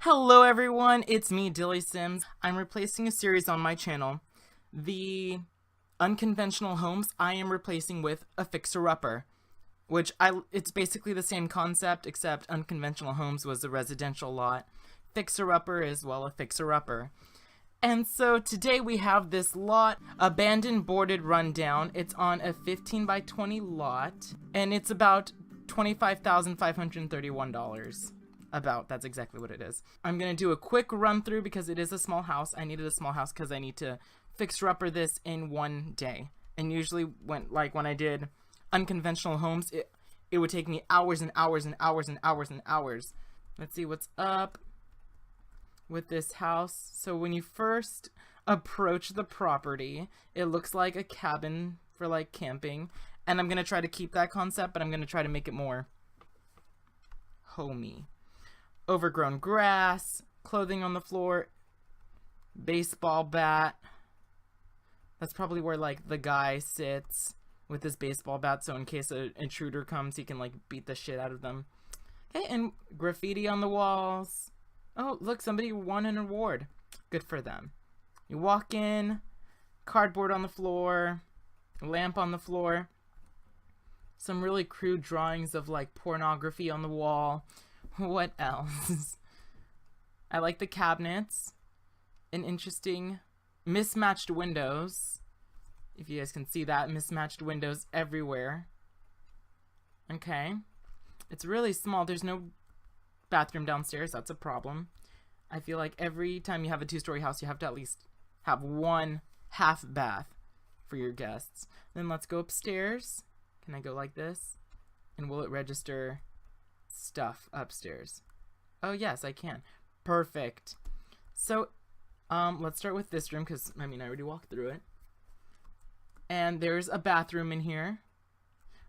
Hello everyone, it's me, Dilly Sims. I'm replacing a series on my channel. The unconventional homes I am replacing with a fixer-upper, which it's basically the same concept, except unconventional homes was a residential lot. Fixer-upper is, well, a fixer-upper. And so today we have this lot, abandoned, boarded, rundown. It's on a 15 by 20 lot, and it's about $25,531. That's exactly what it is. I'm gonna do a quick run through because it is a small house. I needed a small house because I need to fixer-upper this in one day. And usually when I did unconventional homes, it would take me hours and hours and hours and hours and hours. Let's see what's up with this house. So when you first approach the property, it looks like a cabin for like camping. And I'm gonna try to keep that concept, but I'm gonna try to make it more homey. Overgrown grass, clothing on the floor, baseball bat. That's probably where like the guy sits with his baseball bat, so in case an intruder comes, he can like beat the shit out of them. Okay, and graffiti on the walls. Oh, look, somebody won an award. Good for them. You walk in, cardboard on the floor, lamp on the floor, some really crude drawings of like pornography on the wall. What else? I like the cabinets. An interesting mismatched windows. If you guys can see that, mismatched windows everywhere. Okay. It's really small. There's no bathroom downstairs. That's a problem. I feel like every time you have a two-story house, you have to at least have one half bath for your guests. Then let's go upstairs. Can I go like this? And will it register stuff upstairs? Oh yes, I can. Perfect. So let's start with this room because I already walked through it. And there's a bathroom in here,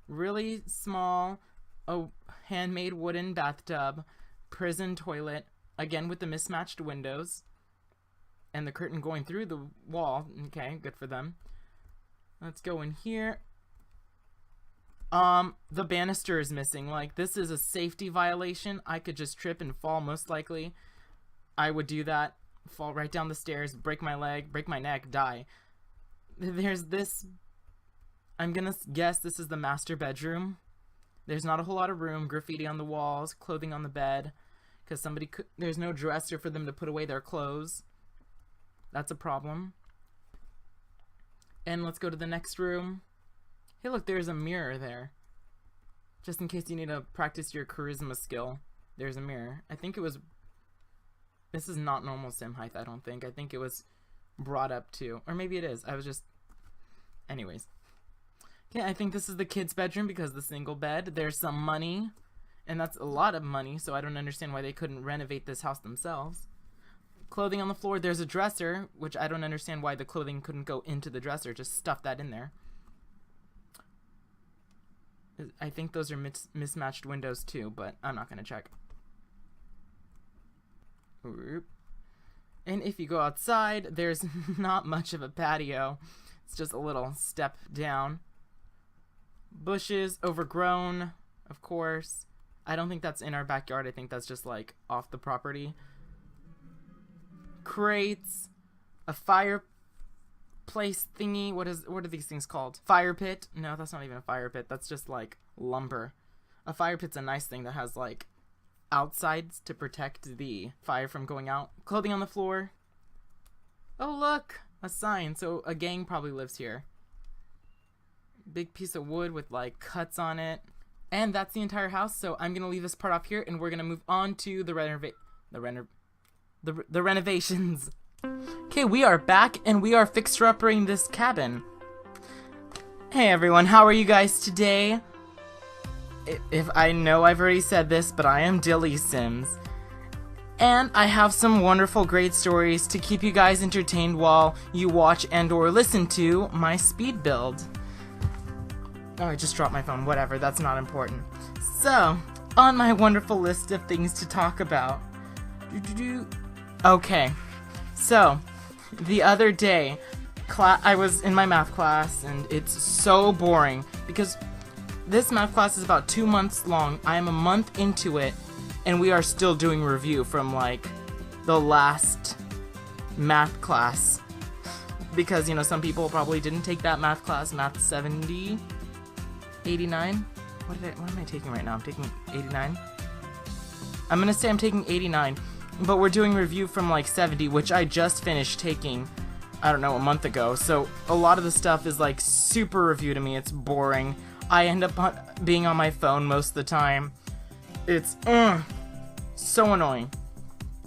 really small, a handmade wooden bathtub, prison toilet, again with the mismatched windows and the curtain going through the wall. Okay, good for them. Let's go in here. The banister is missing. Like, this is a safety violation. I could just trip and fall, most likely. I would do that. Fall right down the stairs, break my leg, break my neck, die. There's this. I'm gonna guess this is the master bedroom. There's not a whole lot of room. Graffiti on the walls, clothing on the bed. Because there's no dresser for them to put away their clothes. That's a problem. And let's go to the next room. Hey, look, there's a mirror there. Just in case you need to practice your charisma skill, there's a mirror. I think it was... This is not normal sim height, I don't think. I think it was brought up to... Or maybe it is. I was just... Anyways. Okay, I think this is the kid's bedroom because the single bed. There's some money. And that's a lot of money, so I don't understand why they couldn't renovate this house themselves. Clothing on the floor. There's a dresser, which I don't understand why the clothing couldn't go into the dresser. Just stuff that in there. I think those are mismatched windows too, but I'm not going to check. And if you go outside, there's not much of a patio. It's just a little step down. Bushes, overgrown, of course. I don't think that's in our backyard. I think that's just like off the property. Crates, a fireplace thingy. What are these things called? Fire pit? No, that's not even a fire pit. That's just like lumber. A fire pit's a nice thing that has like outsides to protect the fire from going out. Clothing on the floor. Oh look, a sign. So a gang probably lives here. Big piece of wood with like cuts on it. And that's the entire house. So I'm gonna leave this part off here and we're gonna move on to the renovations. Okay, we are back and we are fixer-uppering this cabin. Hey everyone, how are you guys today? If I know I've already said this, but I am Dilly Sims. And I have some wonderful, great stories to keep you guys entertained while you watch and or listen to my speed build. Oh, I just dropped my phone. Whatever, that's not important. So, on my wonderful list of things to talk about. Okay. So, the other day, I was in my math class, and it's so boring, because this math class is about 2 months long. I am a month into it, and we are still doing review from, like, the last math class. Because, you know, some people probably didn't take that math class, Math 70, 89? What am I taking right now? I'm taking 89? I'm gonna say I'm taking 89, but we're doing review from like 70, which I just finished taking, I don't know, a month ago. So a lot of the stuff is like super review to me. It's boring. I end up being on my phone most of the time. It's so annoying.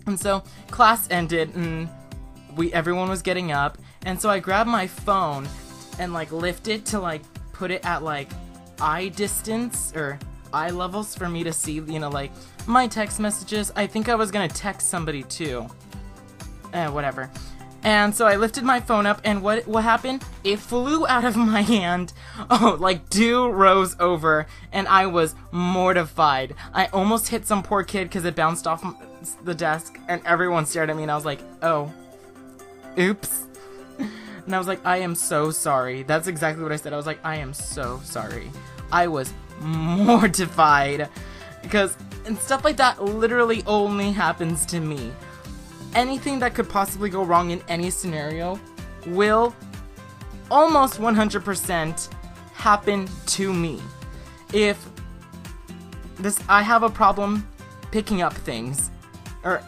And so class ended and everyone was getting up, and so I grabbed my phone and like lifted to like put it at like eye distance or eye levels for me to see, you know, like my text messages. I think I was gonna text somebody too. Whatever. And so I lifted my phone up, and what happened? It flew out of my hand, like 2 rows over, and I was mortified. I almost hit some poor kid because it bounced off the desk, and everyone stared at me, and I was like, oh, oops. And I was like, I am so sorry. That's exactly what I said. I was like, I am so sorry. I was mortified, because and stuff like that literally only happens to me. Anything that could possibly go wrong in any scenario will almost 100% happen to me. If I have a problem picking up things, or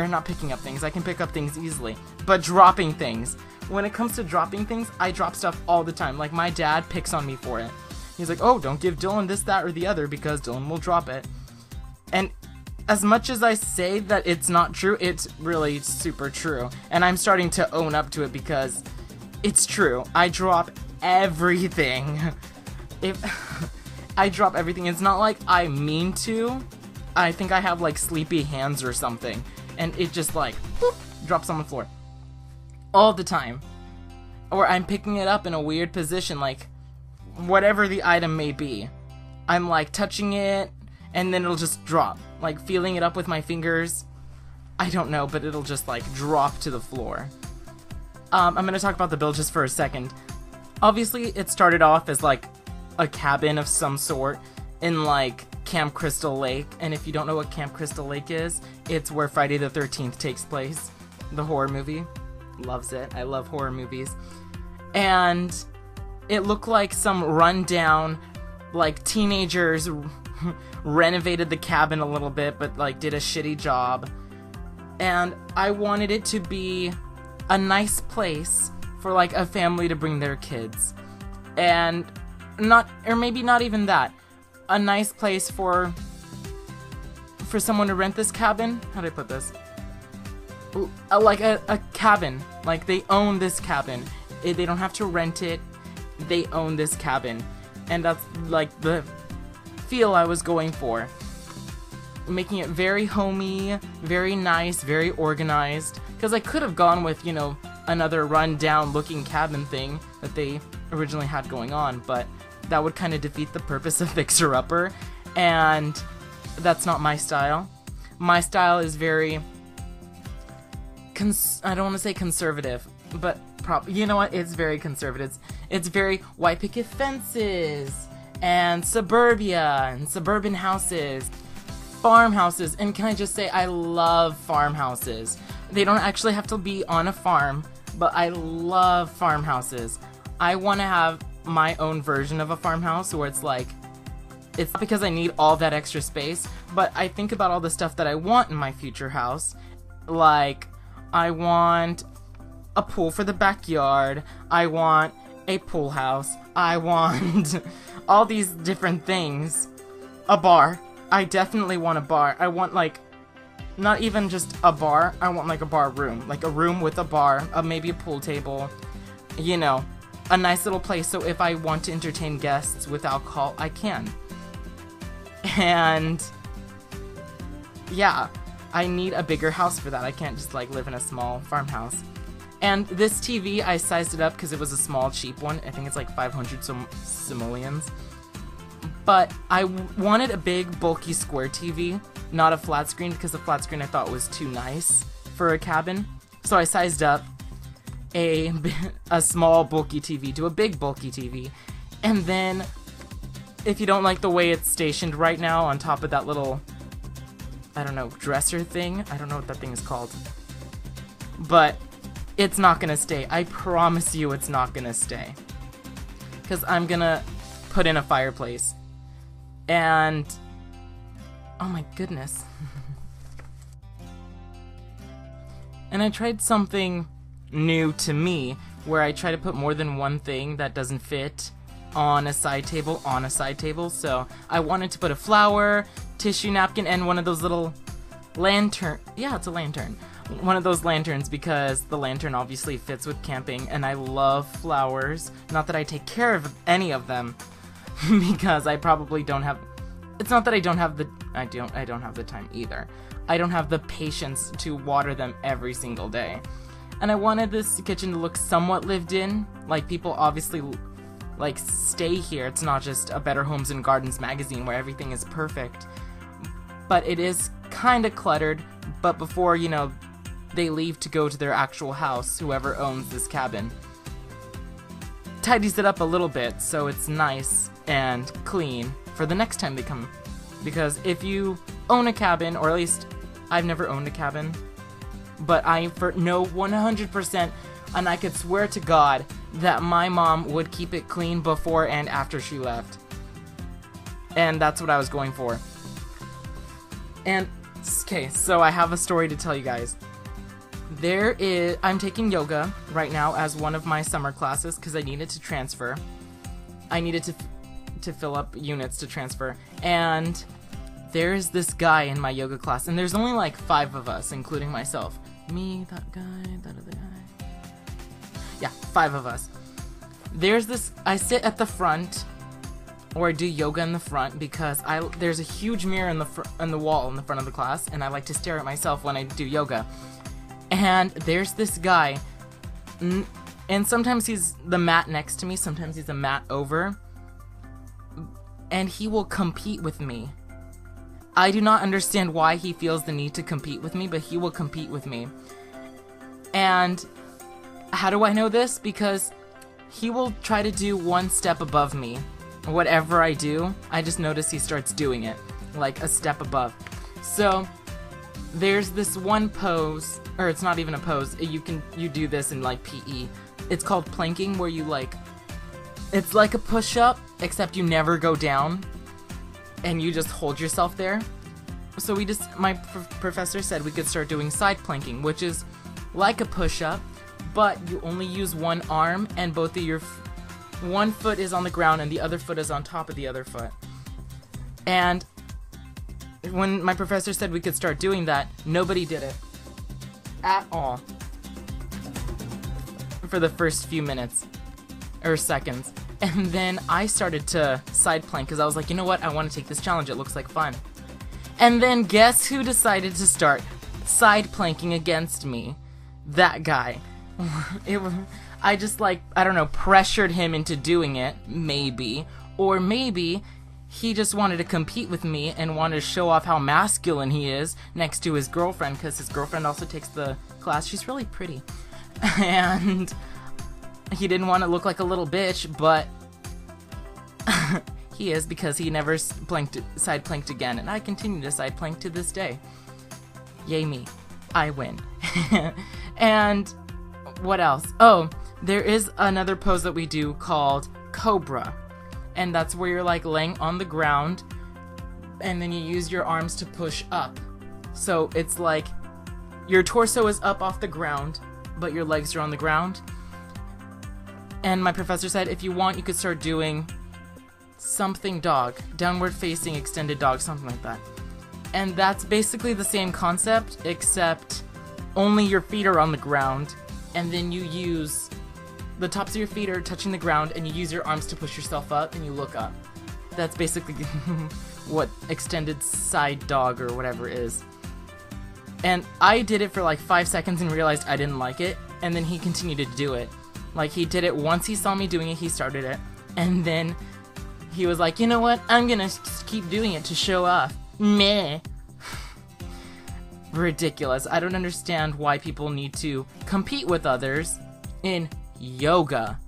not picking up things, I can pick up things easily, but dropping things. When it comes to dropping things, I drop stuff all the time. Like, my dad picks on me for it. He's like, oh, don't give Dylan this, that, or the other, because Dylan will drop it. And as much as I say that it's not true, it's really super true. And I'm starting to own up to it because it's true. I drop everything. I drop everything. It's not like I mean to. I think I have like sleepy hands or something. And it just like, boop, drops on the floor. All the time. Or I'm picking it up in a weird position, like whatever the item may be. I'm like touching it, and then it'll just drop. Like feeling it up with my fingers. I don't know, but it'll just like drop to the floor. I'm gonna talk about the build just for a second. Obviously, it started off as like a cabin of some sort in like Camp Crystal Lake. And if you don't know what Camp Crystal Lake is, it's where Friday the 13th takes place. The horror movie. Loves it. I love horror movies. And it looked like some rundown, like teenagers renovated the cabin a little bit, but like did a shitty job. And I wanted it to be a nice place for like a family to bring their kids. And maybe not even that. A nice place for someone to rent this cabin. How do I put this? Like a cabin. Like they own this cabin. They don't have to rent it. They own this cabin. And that's like the feel I was going for. Making it very homey, very nice, very organized. Because I could have gone with, you know, another run-down looking cabin thing that they originally had going on, but that would kind of defeat the purpose of Fixer Upper, and that's not my style. My style is very I don't want to say conservative, but you know what? It's very conservative. It's very white picket fences and suburbia and suburban houses, farmhouses. And can I just say, I love farmhouses. They don't actually have to be on a farm, but I love farmhouses. I want to have my own version of a farmhouse where it's like, it's not because I need all that extra space, but I think about all the stuff that I want in my future house. Like, I want a pool for the backyard. I want a pool house. I want all these different things. A bar. I definitely want a bar. I want, like, not even just a bar. I want, like, a bar room. Like, a room with a bar, maybe a pool table. You know, a nice little place so if I want to entertain guests with alcohol, I can. And yeah, I need a bigger house for that. I can't just, like, live in a small farmhouse. And this TV, I sized it up because it was a small, cheap one. I think it's like 500 simoleons. But I wanted a big, bulky square TV, not a flat screen, because the flat screen I thought was too nice for a cabin. So I sized up a small, bulky TV to a big, bulky TV. And then, if you don't like the way it's stationed right now on top of that little I don't know, dresser thing. I don't know what that thing is called. But it's not gonna stay. I promise you it's not gonna stay. Because I'm gonna put in a fireplace. And oh my goodness. And I tried something new to me, where I try to put more than one thing that doesn't fit on a side table on a side table. So I wanted to put a flower, tissue napkin, and one of those little lantern. Yeah, it's a lantern. One of those lanterns, because the lantern obviously fits with camping, and I love flowers. Not that I take care of any of them, because I probably don't have. It's not that I don't have the. I don't have the time either. I don't have the patience to water them every single day. And I wanted this kitchen to look somewhat lived in. Like, people obviously like stay here. It's not just a Better Homes and Gardens magazine where everything is perfect. But it is kind of cluttered. But before, you know, they leave to go to their actual house, whoever owns this cabin tidies it up a little bit so it's nice and clean for the next time they come. Because if you own a cabin, or at least I've never owned a cabin, but I know 100%, and I could swear to God that my mom would keep it clean before and after she left. And that's what I was going for. And, okay, so I have a story to tell you guys. I'm taking yoga right now as one of my summer classes because I needed to transfer. I needed to fill up units to transfer. And there's this guy in my yoga class, and there's only like 5 of us, including myself. Me, that guy, that other guy. Yeah, 5 of us. I sit at the front, or I do yoga in the front, because there's a huge mirror in the wall in the front of the class, and I like to stare at myself when I do yoga. And there's this guy, and sometimes he's the mat next to me, sometimes he's a mat over, and he will compete with me. I do not understand why he feels the need to compete with me, but he will compete with me. And how do I know this? Because he will try to do one step above me. Whatever I do, I just notice he starts doing it, like a step above. So there's this one pose, or it's not even a pose, you do this in like PE. It's called planking, where you it's like a push-up, except you never go down, and you just hold yourself there. So my professor said we could start doing side planking, which is like a push-up, but you only use one arm, and both of one foot is on the ground and the other foot is on top of the other foot. And when my professor said we could start doing that, nobody did it at all for the first few minutes or seconds. And then I started to side plank because I was like, you know what, I want to take this challenge, it looks like fun. And then guess who decided to start side planking against me? That guy. I just I don't know, pressured him into doing it, maybe. Or maybe he just wanted to compete with me and wanted to show off how masculine he is next to his girlfriend, because his girlfriend also takes the class. She's really pretty. And he didn't want to look like a little bitch, but he is, because he never side planked again, and I continue to side plank to this day. Yay me. I win. And what else? Oh, there is another pose that we do called Cobra. And that's where you're laying on the ground, and then you use your arms to push up. So it's like your torso is up off the ground, but your legs are on the ground. And my professor said if you want, you could start doing something dog, downward facing extended dog, something like that. And that's basically the same concept, except only your feet are on the ground, and then you use the tops of your feet are touching the ground, and you use your arms to push yourself up, and you look up. That's basically what extended side dog or whatever is. And I did it for 5 seconds and realized I didn't like it, and then he continued to do it. He did it once he saw me doing it, he started it, and then he was like, you know what, I'm gonna keep doing it to show off. Meh. Ridiculous. I don't understand why people need to compete with others in yoga.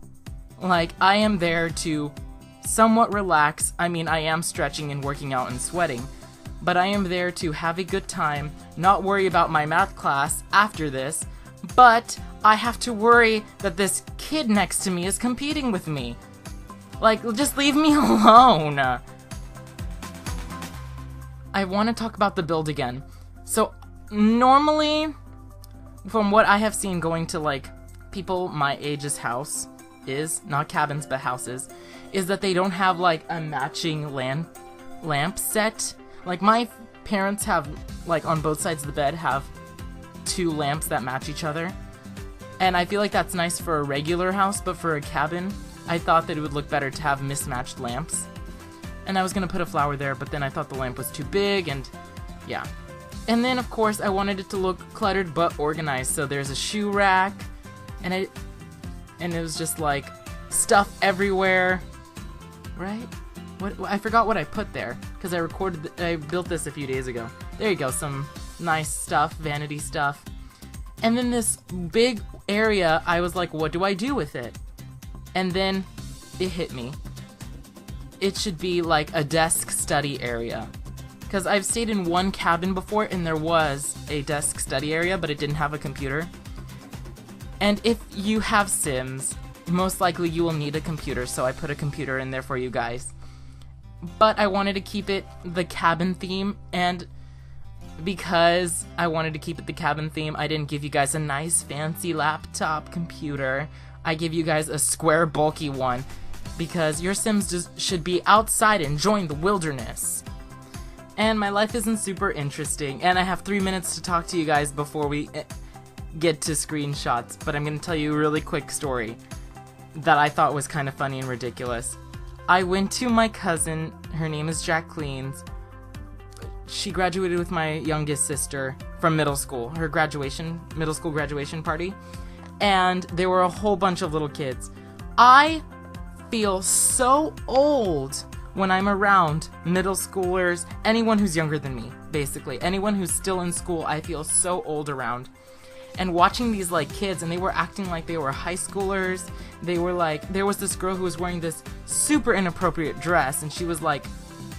I am there to somewhat relax. I mean, I am stretching and working out and sweating, but I am there to have a good time, not worry about my math class after this, but I have to worry that this kid next to me is competing with me. Like, just leave me alone. I want to talk about the build again. So, normally, from what I have seen going to, like, people my age's house is, not cabins, but houses, is that they don't have, like, a matching lamp set. Like, my parents have, like, on both sides of the bed, have 2 lamps that match each other. And I feel like that's nice for a regular house, but for a cabin, I thought that it would look better to have mismatched lamps. And I was gonna put a flower there, but then I thought the lamp was too big, and yeah. And then, of course, I wanted it to look cluttered but organized. So there's a shoe rack, and it was just like stuff everywhere, right? What I forgot what I put there because I built this a few days ago. There you go, some nice stuff, vanity stuff. And then this big area, I was like, what do I do with it? And then it hit me. It should be like a desk study area. Because I've stayed in one cabin before and there was a desk study area, but it didn't have a computer. And if you have Sims, most likely you will need a computer, so I put a computer in there for you guys. But I wanted to keep it the cabin theme, and because I wanted to keep it the cabin theme, I didn't give you guys a nice fancy laptop computer. I give you guys a square bulky one, because your Sims just should be outside enjoying the wilderness. And my life isn't super interesting, and I have 3 minutes to talk to you guys before we get to screenshots, but I'm going to tell you a really quick story that I thought was kind of funny and ridiculous. I went to my cousin, her name is Jacqueline's. She graduated with my youngest sister from middle school, her middle school graduation party, and there were a whole bunch of little kids. I feel so old when I'm around middle schoolers, anyone who's younger than me, basically. Anyone who's still in school, I feel so old around. And watching these, like, kids, and they were acting like they were high schoolers. They were like, there was this girl who was wearing this super inappropriate dress, and she was like,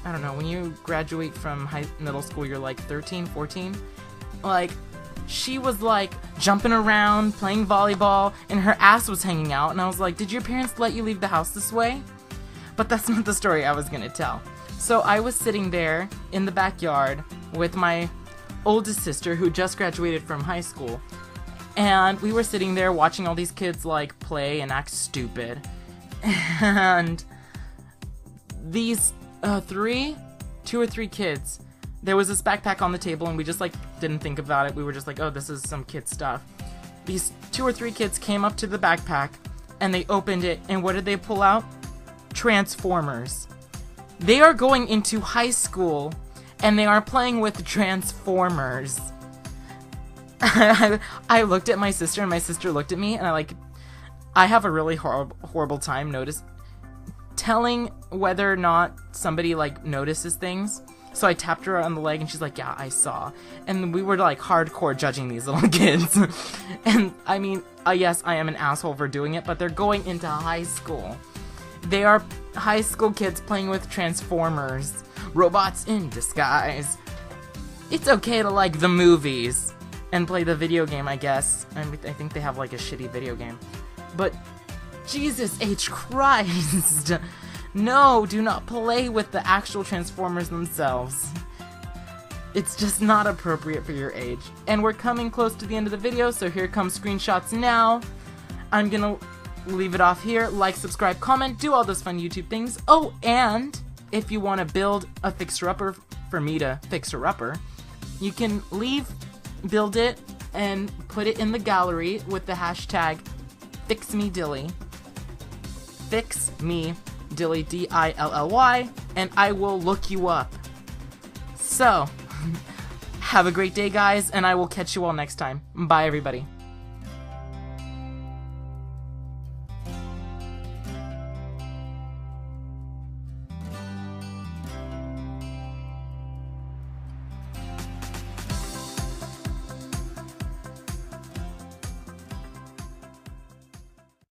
I don't know, when you graduate from middle school, you're like 13, 14? Like, she was like jumping around, playing volleyball, and her ass was hanging out, and I was like, did your parents let you leave the house this way? But that's not the story I was gonna tell. So I was sitting there in the backyard with my oldest sister who just graduated from high school, and we were sitting there watching all these kids like play and act stupid. And these 2 or 3 kids, there was this backpack on the table, and we just like didn't think about it. We were just like, oh, this is some kid stuff. These 2 or 3 kids came up to the backpack and they opened it, and what did they pull out? Transformers. They are going into high school and they are playing with Transformers. I looked at my sister, and my sister looked at me, and I have a really horrible time telling whether or not somebody like notices things. So I tapped her on the leg, and she's like, yeah, I saw. And we were like hardcore judging these little kids. And I mean, yes, I am an asshole for doing it, but they're going into high school. They are high school kids playing with Transformers. Robots in disguise. It's okay to like the movies and play the video game, I guess. I think they have like a shitty video game. But Jesus H. Christ. No, do not play with the actual Transformers themselves. It's just not appropriate for your age. And we're coming close to the end of the video, so here come screenshots now. I'm gonna leave it off here. Like, subscribe, comment, do all those fun YouTube things. Oh, and if you want to build a fixer-upper for me to fixer-upper, you can build it and put it in the gallery with the hashtag FixMeDilly. FixMeDilly, Dilly, and I will look you up. So, have a great day, guys, and I will catch you all next time. Bye, everybody.